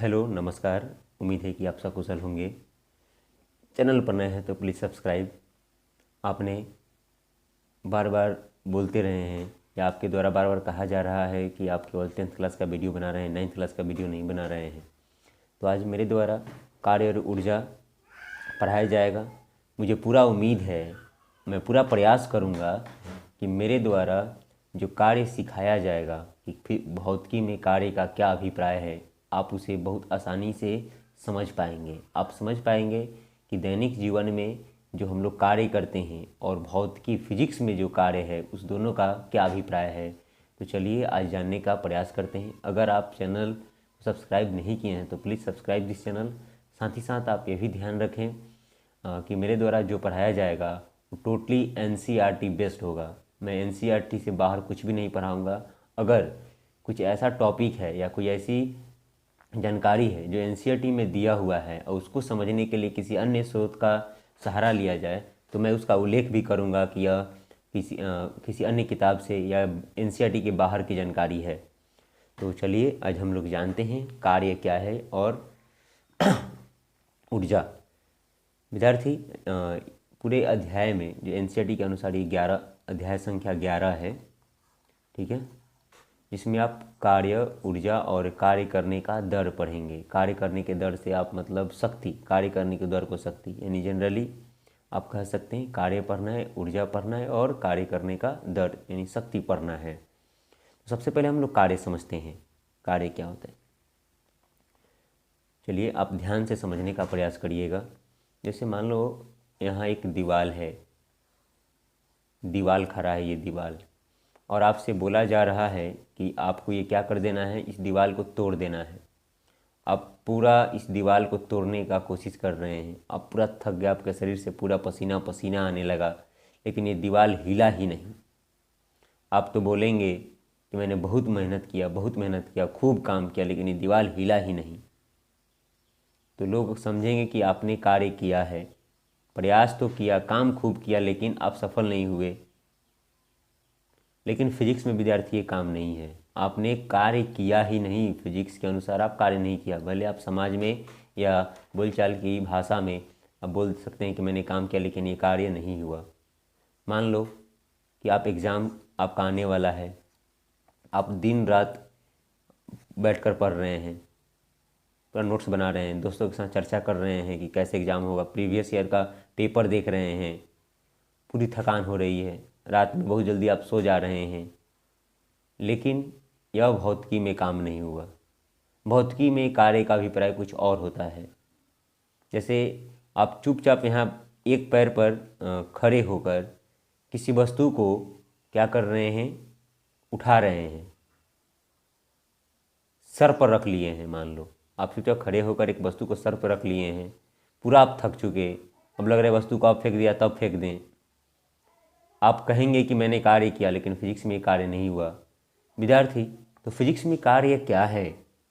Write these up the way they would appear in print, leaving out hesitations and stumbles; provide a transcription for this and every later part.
Hello नमस्कार। उम्मीद है कि आप सकुशल होंगे। चैनल पर नए हैं तो प्लीज़ सब्सक्राइब। आपने बार बार बोलते रहे हैं या आपके द्वारा बार बार कहा जा रहा है कि आप केवल 10th क्लास का वीडियो बना रहे हैं, 9th क्लास का वीडियो नहीं बना रहे हैं। तो आज मेरे द्वारा कार्य और ऊर्जा पढ़ाया जाएगा। मुझे पूरा उम्मीद है, मैं पूरा प्रयास करूँगा कि मेरे द्वारा जो कार्य सिखाया जाएगा कि फिर भौतिकी में कार्य का क्या अभिप्राय है, आप उसे बहुत आसानी से समझ पाएंगे। आप समझ पाएंगे कि दैनिक जीवन में जो हम लोग कार्य करते हैं और भौतिकी फिजिक्स में जो कार्य है उस दोनों का क्या अभिप्राय है। तो चलिए आज जानने का प्रयास करते हैं। अगर आप चैनल सब्सक्राइब नहीं किए हैं तो प्लीज़ सब्सक्राइब दिस चैनल। साथ ही साथ आप ये भी ध्यान रखें कि मेरे द्वारा जो पढ़ाया जाएगा वो टोटली एनसीईआरटी बेस्ड होगा। मैं एनसीईआरटी से बाहर कुछ भी नहीं पढ़ाऊँगा। अगर कुछ ऐसा टॉपिक है या कोई ऐसी जानकारी है जो एनसीईआरटी में दिया हुआ है और उसको समझने के लिए किसी अन्य स्रोत का सहारा लिया जाए तो मैं उसका उल्लेख भी करूँगा कि यह किसी अन्य किताब से या एनसीईआरटी के बाहर की जानकारी है। तो चलिए आज हम लोग जानते हैं कार्य क्या है और ऊर्जा। विद्यार्थी, पूरे अध्याय में जो एनसीईआरटी के अनुसार ये 11 अध्याय संख्या 11 है, ठीक है, जिसमें आप कार्य, ऊर्जा और कार्य करने का दर पढ़ेंगे। कार्य करने के दर से आप मतलब शक्ति, कार्य करने के दर को शक्ति, यानी जनरली आप कह सकते हैं कार्य पढ़ना है, ऊर्जा पढ़ना है और कार्य करने का दर यानी शक्ति पढ़ना है। तो सबसे पहले हम लोग कार्य समझते हैं, कार्य क्या होता है। चलिए आप ध्यान से समझने का प्रयास करिएगा। जैसे मान लो यहाँ एक दीवार है, दीवार खड़ा है, ये दीवार, और आपसे बोला जा रहा है कि आपको ये क्या कर देना है, इस दीवार को तोड़ देना है। आप पूरा इस दीवार को तोड़ने का कोशिश कर रहे हैं, आप पूरा थक गए, आपके शरीर से पूरा पसीना पसीना आने लगा, लेकिन ये दीवार हिला ही नहीं। आप तो बोलेंगे कि मैंने बहुत मेहनत किया, खूब काम किया, लेकिन ये दीवार हिला ही नहीं। तो लोग समझेंगे कि आपने कार्य किया है, प्रयास तो किया, काम खूब किया, लेकिन आप सफल नहीं हुए। लेकिन फिजिक्स में विद्यार्थी ये काम नहीं है। आपने कार्य किया ही नहीं, फिजिक्स के अनुसार आप कार्य नहीं किया। भले आप समाज में या बोलचाल की भाषा में आप बोल सकते हैं कि मैंने काम किया, लेकिन ये कार्य नहीं हुआ। मान लो कि आप एग्ज़ाम आपका आने वाला है, आप दिन रात बैठकर पढ़ रहे हैं, पूरा नोट्स बना रहे हैं, दोस्तों के साथ चर्चा कर रहे हैं कि कैसे एग्ज़ाम होगा, प्रीवियस ईयर का पेपर देख रहे हैं, पूरी थकान हो रही है, रात में बहुत जल्दी आप सो जा रहे हैं, लेकिन यह भौतिकी में काम नहीं हुआ। भौतिकी में कार्य का अभिप्राय कुछ और होता है। जैसे आप चुपचाप यहाँ एक पैर पर खड़े होकर किसी वस्तु को क्या कर रहे हैं, उठा रहे हैं, सर पर रख लिए हैं। मान लो आप चुपचाप खड़े होकर एक वस्तु को सर पर रख लिए हैं, पूरा आप थक चुके, अब लग रहा है वस्तु को आप फेंक दिया तब फेंक दें। आप कहेंगे कि मैंने कार्य किया, लेकिन फिजिक्स में कार्य नहीं हुआ। विद्यार्थी, तो फिजिक्स में कार्य क्या है,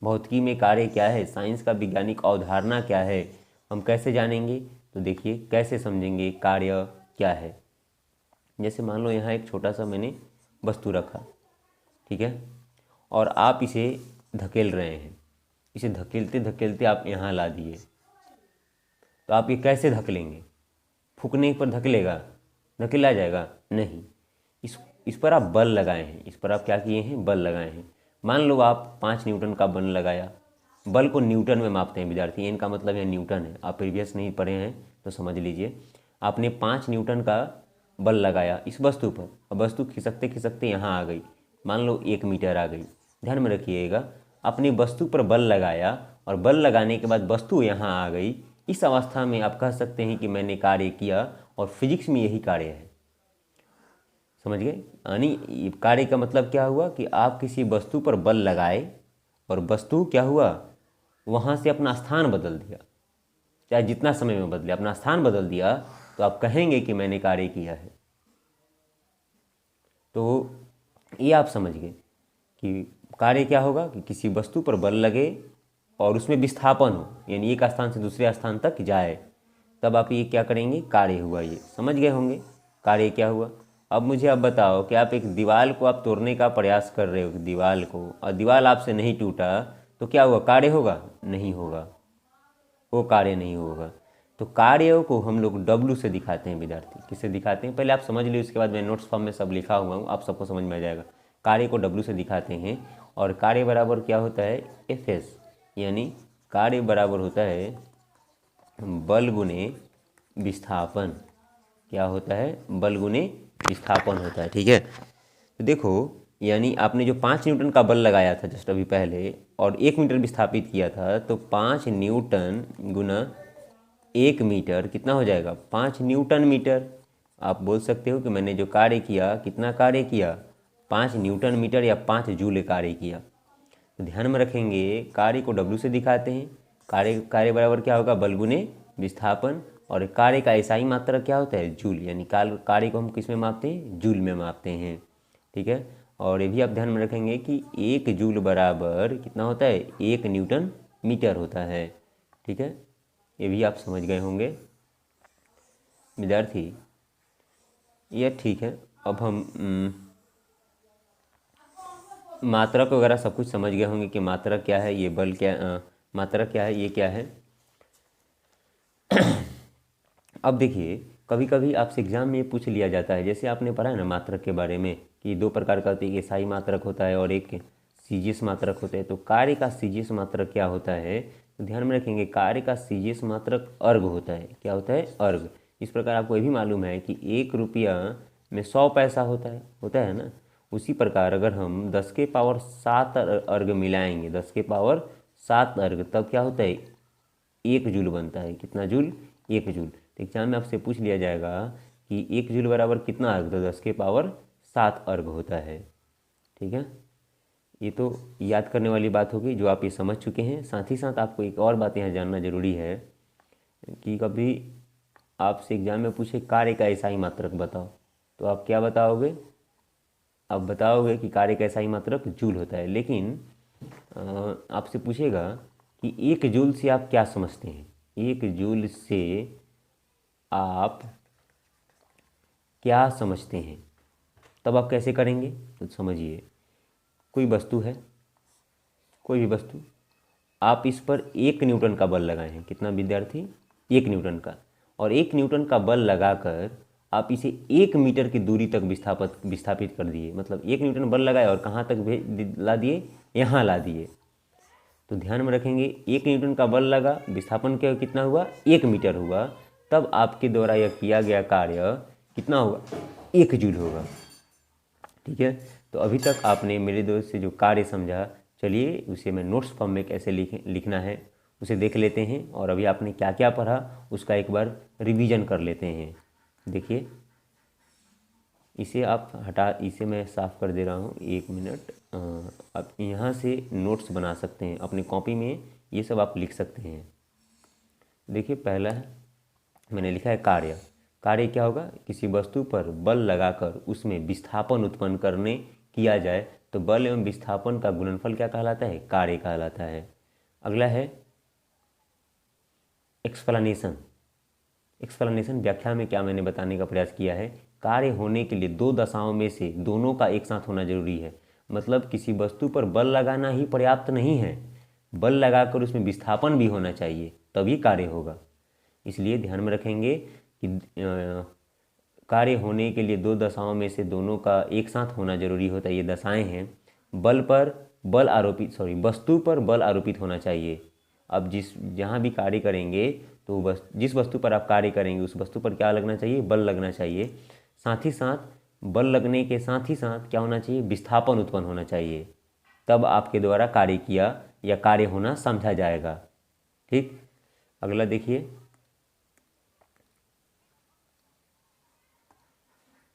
भौतिकी में कार्य क्या है, साइंस का वैज्ञानिक अवधारणा क्या है, हम कैसे जानेंगे? तो देखिए कैसे समझेंगे कार्य क्या है। जैसे मान लो यहाँ एक छोटा सा मैंने वस्तु रखा, ठीक है, और आप इसे धकेल रहे हैं। इसे धकेलते धकेलते आप यहाँ ला दिए, तो आप ये कैसे धकेलेंगे? फूकने पर धकेलेगा, धकेला जाएगा? नहीं। इस पर आप बल लगाए हैं, इस पर आप क्या किए हैं, बल लगाए हैं। मान लो आप 5 न्यूटन का बल लगाया। बल को न्यूटन में मापते हैं विद्यार्थी, इनका मतलब यह न्यूटन है। आप प्रीवियस नहीं पढ़े हैं तो समझ लीजिए। आपने 5 न्यूटन का बल लगाया इस वस्तु पर, अब वस्तु खिसकते खिसकते यहाँ आ गई, मान लो 1 मीटर आ गई। ध्यान में रखिएगा, अपनी वस्तु पर बल लगाया और बल लगाने के बाद वस्तु यहाँ आ गई। इस अवस्था में आप कह सकते हैं कि मैंने कार्य किया, और फिजिक्स में यही कार्य है। समझ गए? यानी कार्य का मतलब क्या हुआ कि आप किसी वस्तु पर बल लगाए और वस्तु क्या हुआ, वहाँ से अपना स्थान बदल दिया, चाहे जितना समय में बदले, अपना स्थान बदल दिया, तो आप कहेंगे कि मैंने कार्य किया है। तो ये आप समझ गए कि कार्य क्या होगा कि किसी वस्तु पर बल लगे और उसमें विस्थापन हो, यानी एक स्थान से दूसरे स्थान तक जाए, तब आप ये क्या करेंगे, कार्य हुआ। ये समझ गए होंगे कार्य क्या हुआ। अब मुझे आप बताओ कि आप एक दीवार को आप तोड़ने का प्रयास कर रहे हो, दीवार को, और दीवार आपसे नहीं टूटा, तो क्या होगा, कार्य होगा? नहीं होगा, वो कार्य नहीं होगा। तो कार्य को हम लोग W से दिखाते हैं विद्यार्थी। किससे दिखाते हैं पहले आप समझ लीजिए, उसके बाद मैं नोट्स फॉर्म में सब लिखा हुआ हूँ, आप सबको समझ में आ जाएगा। कार्य को W से दिखाते हैं और कार्य बराबर क्या होता है, Fs, यानी कार्य बराबर होता है बल गुने विस्थापन। क्या होता है, बल गुने विस्थापन होता है। ठीक है, तो देखो यानी आपने जो 5 न्यूटन का बल लगाया था जस्ट अभी पहले और 1 मीटर विस्थापित किया था, तो 5 न्यूटन गुना 1 मीटर कितना हो जाएगा, 5 न्यूटन मीटर। आप बोल सकते हो कि मैंने जो कार्य किया, कितना कार्य किया, 5 न्यूटन मीटर या 5 जूल कार्य किया। तो ध्यान में रखेंगे कार्य को W से दिखाते हैं। कार्य बराबर क्या होगा, बल गुने विस्थापन, और कार्य का ऐसा ही मात्रक क्या होता है, जूल, यानी कार्य को हम किस में मापते हैं, जूल में मापते हैं। ठीक है, और ये भी आप ध्यान में रखेंगे कि 1 जूल बराबर कितना होता है, 1 न्यूटन मीटर होता है। ठीक है, ये भी आप समझ गए होंगे विद्यार्थी। ये ठीक है, अब हम मात्रक वगैरह सब कुछ समझ गए होंगे कि मात्रक क्या है, ये बल क्या, मात्रक क्या है, ये क्या है। अब देखिए कभी कभी आपसे एग्जाम में पूछ लिया जाता है, जैसे आपने पढ़ा है ना मात्रक के बारे में कि 2 प्रकार का होता है, एक एसआई मात्रक होता है और एक सीजीएस मात्रक होता है। तो कार्य का सीजीएस मात्रक क्या होता है, तो ध्यान में रखेंगे कार्य का सीजीएस मात्रक अर्घ होता है। क्या होता है, अर्घ। इस प्रकार आपको ये भी मालूम है कि 1 रुपया में 100 पैसा होता है ना। उसी प्रकार अगर हम 10 के पावर 7 अर्घ मिलाएंगे, 10 के पावर 7 अर्घ, तब क्या होता है, 1 जूल बनता है। कितना जूल, 1 जूल। तो एग्जाम में आपसे पूछ लिया जाएगा कि 1 जूल बराबर कितना अर्घ, तो 10 के पावर 7 अर्घ होता है। ठीक है, ये तो याद करने वाली बात होगी जो आप ये समझ चुके हैं। साथ ही साथ आपको एक और बात यहाँ जानना जरूरी है कि कभी आपसे एग्जाम में पूछे कार्य का ऐसा ही मात्रक बताओ, तो आप क्या बताओगे, आप बताओगे कि कार्य का ऐसा ही मात्रक जूल होता है। लेकिन आपसे पूछेगा कि 1 जूल से आप क्या समझते हैं, 1 जूल से आप क्या समझते हैं, तब आप कैसे करेंगे, तो समझिए कोई वस्तु है, कोई भी वस्तु, आप इस पर 1 न्यूटन का बल लगाए हैं। कितना विद्यार्थी, 1 न्यूटन का, और 1 न्यूटन का बल लगाकर आप इसे 1 मीटर की दूरी तक विस्थापित कर दिए। मतलब 1 न्यूटन बल लगाए और कहाँ तक ला दिए, यहाँ ला दिए। तो ध्यान में रखेंगे 1 न्यूटन का बल लगा, विस्थापन क्या कितना हुआ, 1 मीटर हुआ, तब आपके द्वारा यह किया गया कार्य कितना होगा, 1 जूल होगा। ठीक है, तो अभी तक आपने मेरे दोस्त से जो कार्य समझा, चलिए उसे मैं नोट्स फॉर्म में कैसे लिखना है उसे देख लेते हैं, और अभी आपने क्या क्या पढ़ा उसका एक बार रिवीजन कर लेते हैं। देखिए इसे आप इसे मैं साफ़ कर दे रहा हूँ, 1 मिनट। आप यहाँ से नोट्स बना सकते हैं अपनी कॉपी में, ये सब आप लिख सकते हैं। देखिए पहला है, मैंने लिखा है कार्य। कार्य क्या होगा, किसी वस्तु पर बल लगाकर उसमें विस्थापन उत्पन्न करने किया जाए तो बल एवं विस्थापन का गुणनफल क्या कहलाता है, कार्य कहलाता है। अगला है एक्सप्लेनेशन। एक्सप्लेनेशन व्याख्या में क्या मैंने बताने का प्रयास किया है, कार्य होने के लिए 2 दशाओं में से दोनों का एक साथ होना जरूरी है। मतलब किसी वस्तु पर बल लगाना ही पर्याप्त नहीं है, बल लगाकर उसमें विस्थापन भी होना चाहिए, तभी कार्य होगा। इसलिए ध्यान में रखेंगे कि कार्य होने के लिए 2 दशाओं में से दोनों का एक साथ होना जरूरी होता है। ये दशाएं हैं, वस्तु पर बल आरोपित होना चाहिए। अब जहाँ भी कार्य करेंगे तो जिस वस्तु पर आप कार्य करेंगे उस वस्तु पर क्या लगना चाहिए, बल लगना चाहिए। साथ ही साथ बल लगने के साथ ही साथ क्या होना चाहिए, विस्थापन उत्पन्न होना चाहिए, तब आपके द्वारा कार्य किया या कार्य होना समझा जाएगा। ठीक, अगला देखिए,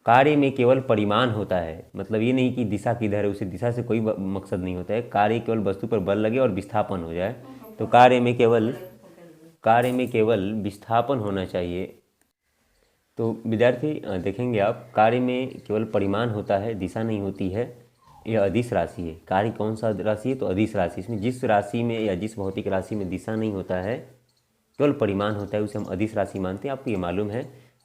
कार्य में केवल परिमाण होता है। मतलब ये नहीं कि दिशा किधर है, उसे दिशा से कोई मकसद नहीं होता है। कार्य केवल वस्तु पर बल लगे और विस्थापन हो जाए, तो कार्य में केवल विस्थापन होना चाहिए। तो विद्यार्थी देखेंगे आप, कार्य में केवल परिमाण होता है, दिशा नहीं होती है। यह अदिश राशि है। कार्य कौन सा राशि है, तो अदिश राशि। इसमें जिस राशि में या जिस भौतिक राशि में दिशा नहीं होता है, केवल परिमाण होता है, उसे हम अदिश राशि मानते हैं। आपको ये मालूम है।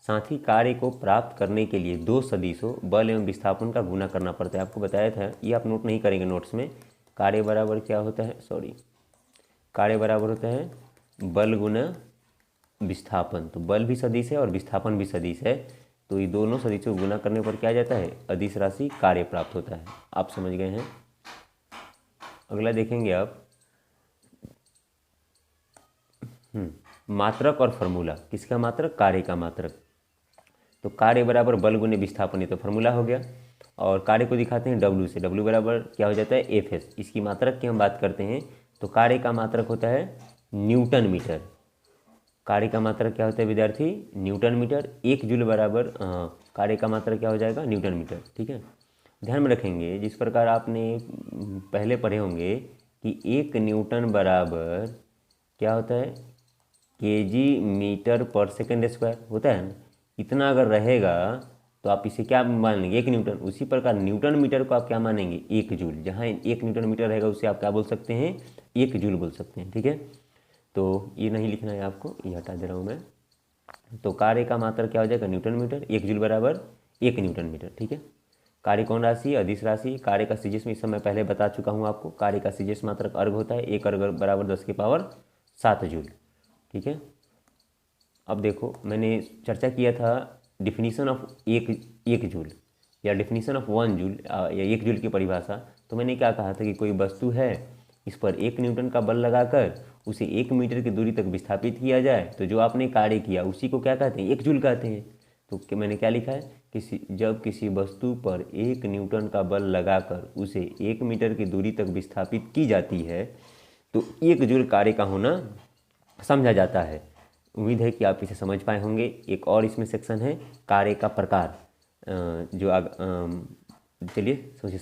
साथ ही कार्य को प्राप्त करने के लिए 2 सदिशों बल एवं विस्थापन का गुणा करना पड़ता है। आपको बताया था, ये आप नोट नहीं करेंगे नोट्स में। कार्य बराबर क्या होता है, कार्य बराबर होता है बल गुना विस्थापन। तो बल भी सदिश है और विस्थापन भी सदिश है, तो ये दोनों सदिशों को गुना करने पर क्या जाता है, अदिश राशि कार्य प्राप्त होता है। आप समझ गए हैं। अगला देखेंगे आप मात्रक और फॉर्मूला। किसका मात्रक, कार्य का मात्रक। तो कार्य बराबर बल गुने विस्थापन, ये तो फार्मूला हो गया। और कार्य को दिखाते हैं W से। W बराबर क्या हो जाता है, FS। इसकी मात्रक की हम बात करते हैं तो कार्य का मात्रक होता है न्यूटन मीटर। कार्य का मात्रक क्या होता है विद्यार्थी, न्यूटन मीटर। 1 जूल बराबर कार्य का मात्रक क्या हो जाएगा, न्यूटन मीटर। ठीक है, ध्यान में रखेंगे जिस प्रकार आपने पहले पढ़े होंगे कि 1 न्यूटन बराबर क्या होता है, केजी मीटर पर सेकेंड स्क्वायर होता है ना। इतना अगर रहेगा तो आप इसे क्या मान लेंगे, 1 न्यूटन। उसी प्रकार न्यूटन मीटर को आप क्या मानेंगे, 1 जूल। जहाँ 1 न्यूटन मीटर रहेगा उसे आप क्या बोल सकते हैं, 1 जूल बोल सकते हैं। ठीक है, तो ये नहीं लिखना है आपको, ये हटा दे रहा हूँ मैं। तो कार्य का मात्रा क्या हो जाएगा, न्यूटन मीटर। 1 जूल बराबर 1 न्यूटन मीटर। ठीक है, कार्य कौन राशि, अदिश राशि। कार्य का सीजीएस में इस समय पहले बता चुका हूँ आपको। कार्य का सीजीएस मात्रक अर्घ होता है, 1 अर्घ बराबर 10 की पावर 7 जूल। ठीक है, अब देखो मैंने चर्चा किया था डिफिनीशन ऑफ एक जूल या डिफिनीशन ऑफ 1 जूल या 1 जूल की परिभाषा। तो मैंने क्या कहा था कि कोई वस्तु है, इस पर 1 न्यूटन का बल लगाकर उसे 1 मीटर की दूरी तक विस्थापित किया जाए तो जो आपने कार्य किया उसी को क्या कहते हैं, 1 जूल कहते हैं। तो मैंने क्या लिखा है, जब किसी वस्तु पर 1 न्यूटन का बल लगाकर उसे 1 मीटर की दूरी तक विस्थापित की जाती है तो 1 जूल कार्य का होना समझा जाता है। उम्मीद है कि आप इसे समझ पाए होंगे। एक और इसमें सेक्शन है कार्य का प्रकार, जो चलिए समझ